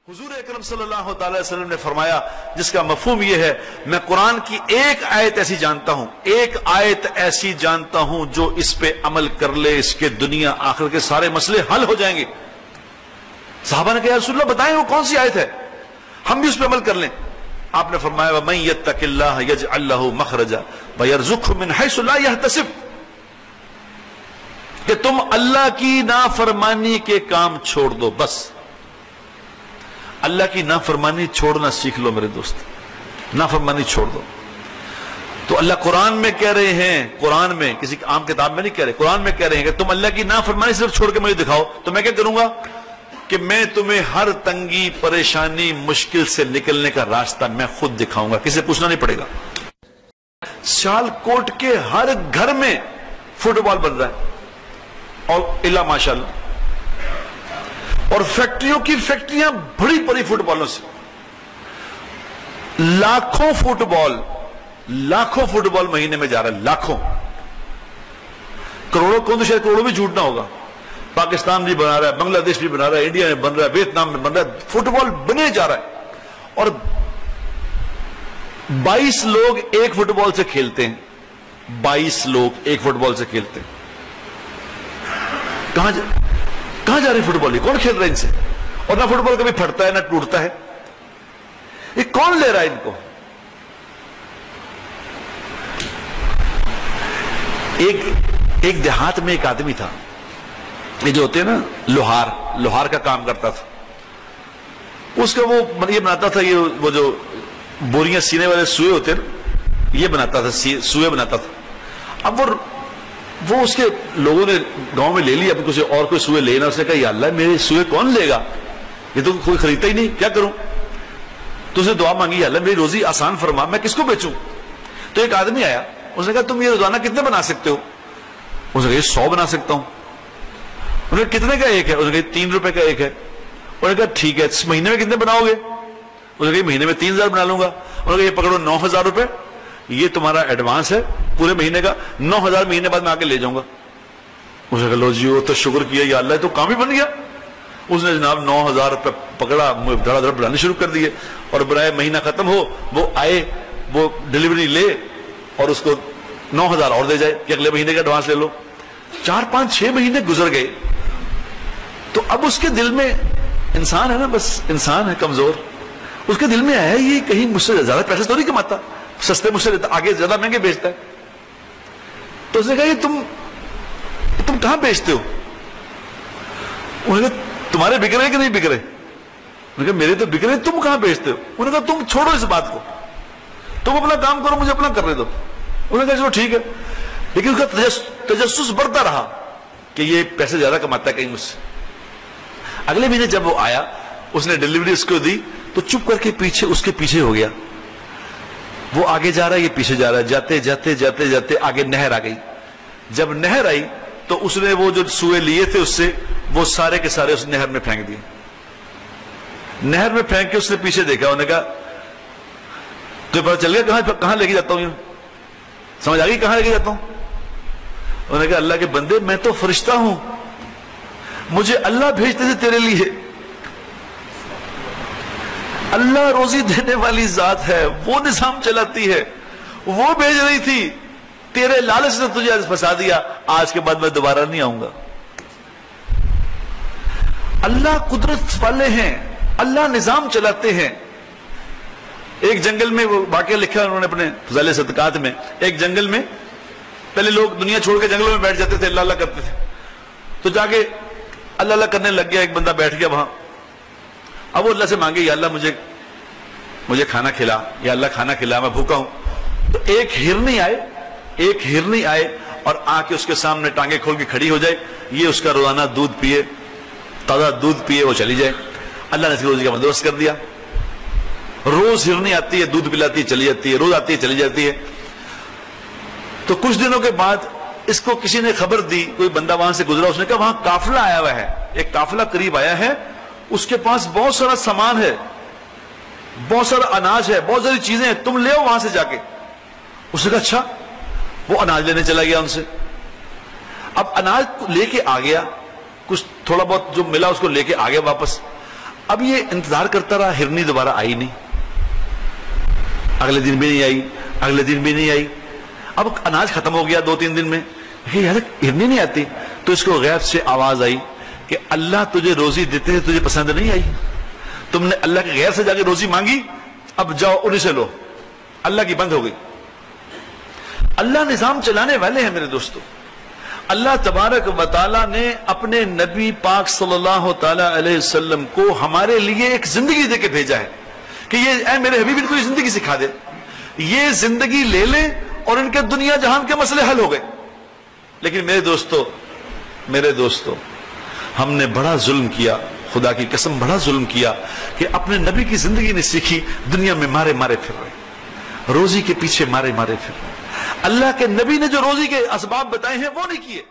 حضور اکرم صلی اللہ تعالی وسلم نے فرمایا، جس کا مفہوم یہ ہے، میں قرآن کی ایک آیت ایسی جانتا ہوں، ایک آیت ایسی جانتا ہوں جو اس پہ عمل کر لے اس کے دنیا آخر کے سارے مسئلے حل ہو جائیں گے۔ صحابہ نے کہا یا رسول اللہ بتائیں وہ کون سی آیت ہے، ہم بھی اس پہ عمل کر لیں۔ آپ نے فرمایا وَمَن يَتَّقِ اللَّهَ يَجْعَل لَهُ مَخْرَجًا وَيَرْزُقْهُ مِنْ حَيْثُ لَا يَحْتَسِبُ، کہ تم اللہ کی نافرمانی کے کام چھوڑ دو، بس اللہ کی نافرمانی چھوڑنا سیکھ لو میرے دوست، نافرمانی چھوڑ دو۔ تو اللہ قرآن میں کہہ رہے ہیں، قرآن میں کسی عام کتاب میں نہیں کہہ رہے، قرآن میں کہہ رہے ہیں کہ تم اللہ کی نافرمانی صرف چھوڑ کے مجھے دکھاؤ تو میں کیا کروں گا کہ میں تمہیں ہر تنگی پریشانی مشکل سے نکلنے کا راستہ میں خود دکھاؤں گا، کسی سے پوچھنا نہیں پڑے گا۔ سیال کوٹ کے ہر گھر میں فٹ بال بن رہا ہے اور اللہ ماشاءاللہ، اور فیکٹریوں کی فیکٹریاں بڑی بڑی فٹ بالوں سے، لاکھوں فٹ بال مہینے میں جا رہا ہے، لاکھوں، کروڑوں کو تو شاید کروڑوں بھی جھوٹ نہ ہوگا۔ پاکستان بھی بنا رہا ہے، بنگلہ دیش بھی بنا رہا ہے، انڈیا میں بن رہا ہے، ویتنام میں بن رہا ہے، فٹ بال بنے جا رہا ہے، اور 22 لوگ ایک فٹ بال سے کھیلتے ہیں، 22 لوگ ایک فٹ بال سے کھیلتے ہیں۔ کہاں جا رہی فٹ بال، کون کھیل رہا ہے ان سے؟ اور نہ فٹ بال کبھی پھٹتا ہے نہ ٹوٹتا ہے، یہ کون لے رہا ہے ان کو؟ ایک دیہات میں ایک آدمی تھا، یہ جو ہوتے ہیں نا لوہار کا کام کرتا تھا، اس کا وہ یہ بناتا تھا، وہ جو بوریاں سینے والے سوئے ہوتے ہیں نا، یہ بناتا تھا، سوئے بناتا تھا۔ اب وہ اس کے لوگوں نے گاؤں میں لے لیا، اب کچھ اور کوئی سوئے لینا، اس نے کہا یا اللہ میرے سوئے کون لے گا، یہ تو کوئی خریدتا ہی نہیں، کیا کروں؟ تو اس نے دعا مانگی یا اللہ میری روزی آسان فرما، میں کس کو بیچوں؟ تو ایک آدمی آیا، اس نے کہا تم یہ روزانہ کتنے بنا سکتے ہو؟ اس نے کہا یہ 100 بنا سکتا ہوں۔ انہوں نے کتنے کا ایک ہے؟ اس نے کہا 3 روپے کا ایک ہے۔ انہوں نے کہا ٹھیک ہے، اس مہینے میں کتنے بناؤ گے؟ اس نے کہا مہینے میں 3000 بنا لوں گا۔ انہوں نے کہا یہ پکڑو 9000 روپے، یہ تمہارا ایڈوانس ہے پورے مہینے کا، 9000 مہینے بعد میں آ کے لے جاؤں گا۔ اس نے کہا لو جی، وہ تو شکر کیا یا اللہ، تو کام ہی بن گیا۔ اس نے جناب 9000 روپے پکڑا، دھڑا دھڑ بنانے شروع کر دیے، اور برائے مہینہ ختم ہو وہ آئے، وہ ڈیلیوری لے اور اس کو 9000 اور دے جائے کہ اگلے مہینے کا ایڈوانس لے لو۔ 4 5 6 مہینے گزر گئے، تو اب اس کے دل میں، انسان ہے نا، بس انسان ہے کمزور، اس کے دل میں آیا یہ کہیں مجھ سے زیادہ پیسے تو نہیں کماتا، سستے مجھ سے لیتا، آگے زیادہ مہنگے بیچتا ہے۔ تو اس نے کہا یہ تم کہاں بیچتے ہو؟ انہوں نے کہا تمہارے بک رہے کہ نہیں بک رہے؟ انہوں نے کہا میرے تو بک رہے، تم کہاں بیچتے ہو؟ انہوں نے کہا تم چھوڑو اس بات کو، تم اپنا کام کرو، مجھے اپنا کرنے دو۔ انہوں نے کہا چلو ٹھیک ہے، لیکن اس کا تجسس بڑھتا رہا کہ یہ پیسے زیادہ کماتا ہے کہیں مجھ سے۔ اگلے مہینے جب وہ آیا، اس نے ڈیلیوری اس کو دی، تو چپ کر کے اس کے پیچھے ہو گیا، وہ آگے جا رہا ہے، یہ پیچھے جا رہا ہے، جاتے جاتے آگے نہر آ گئی۔ جب نہر آئی تو اس نے وہ جو سوئے لیے تھے اس سے وہ سارے کے سارے اس نہر میں پھینک دیے۔ نہر میں پھینک کے اس نے پیچھے دیکھا، انہوں نے کہا تو پتہ چل گیا کہاں لے کے جاتا ہوں، یہ سمجھ آ گئی کہاں لے کے جاتا ہوں؟ انہوں نے کہا اللہ کے بندے میں تو فرشتہ ہوں، مجھے اللہ بھیجتے تھے تیرے لیے، اللہ روزی دینے والی ذات ہے، وہ نظام چلاتی ہے، وہ بھیج رہی تھی، تیرے لالچ نے تجھے پھنسا دیا، آج کے بعد میں دوبارہ نہیں آؤں گا۔ اللہ قدرت والے ہیں، اللہ نظام چلاتے ہیں۔ ایک جنگل میں وہ واقعہ لکھا انہوں نے اپنے فضائل صدقات میں، ایک جنگل میں پہلے لوگ دنیا چھوڑ کے جنگلوں میں بیٹھ جاتے تھے، اللہ اللہ کرتے تھے، تو جا کے اللہ اللہ کرنے لگ گیا، ایک بندہ بیٹھ گیا وہاں، اب وہ اللہ سے مانگے یا اللہ مجھے کھانا کھلا، یا اللہ کھانا کھلا، میں بھوکا ہوں۔ تو ایک ہرنی آئے اور آ کے اس کے سامنے ٹانگیں کھول کے کھڑی ہو جائے، یہ اس کا روزانہ دودھ پیے، تازہ دودھ پیے، وہ چلی جائے۔ اللہ نے اس کی روزی کا بندوبست کر دیا، روز ہرنی آتی ہے، دودھ پلاتی ہے، چلی جاتی ہے، روز آتی ہے، چلی جاتی ہے۔ تو کچھ دنوں کے بعد اس کو کسی نے خبر دی، کوئی بندہ وہاں سے گزرا، اس نے کہا وہاں قافلہ آیا ہوا ہے، ایک قافلہ قریب آیا ہے، اس کے پاس بہت سارا سامان ہے، بہت سارا اناج ہے، بہت ساری چیزیں ہیں، تم لے آؤ وہاں سے جا کے۔ اس نے کہا اچھا، وہ اناج لینے چلا گیا ان سے۔ اب اناج لے کے آ گیا، کچھ تھوڑا بہت جو ملا اس کو لے کے آ گیا واپس۔ اب یہ انتظار کرتا رہا، ہرنی دوبارہ آئی نہیں، اگلے دن بھی نہیں آئی، اگلے دن بھی نہیں آئی، اب اناج ختم ہو گیا 2-3 دن میں، یار ہرنی نہیں آتی، تو اس کو غیب سے آواز آئی کہ اللہ تجھے روزی دیتے ہیں، تجھے پسند نہیں آئی، تم نے اللہ کے غیر سے جا کے روزی مانگی، اب جاؤ انہیں سے لو، اللہ کی بند ہو گئی۔ اللہ نظام چلانے والے ہیں میرے دوستو۔ اللہ تبارک و تعالیٰ نے اپنے نبی پاک صلی اللہ تعالی علیہ وسلم کو ہمارے لیے ایک زندگی دے کے بھیجا ہے کہ یہ اے میرے حبیب ان کو یہ زندگی سکھا دے، یہ زندگی لے لیں اور ان کے دنیا جہان کے مسئلے حل ہو گئے۔ لیکن میرے دوستو ہم نے بڑا ظلم کیا، خدا کی قسم بڑا ظلم کیا کہ اپنے نبی کی زندگی نہیں سیکھی، دنیا میں مارے مارے پھر رہے، روزی کے پیچھے مارے مارے پھر رہے۔ اللہ کے نبی نے جو روزی کے اسباب بتائے ہیں وہ نہیں کیے۔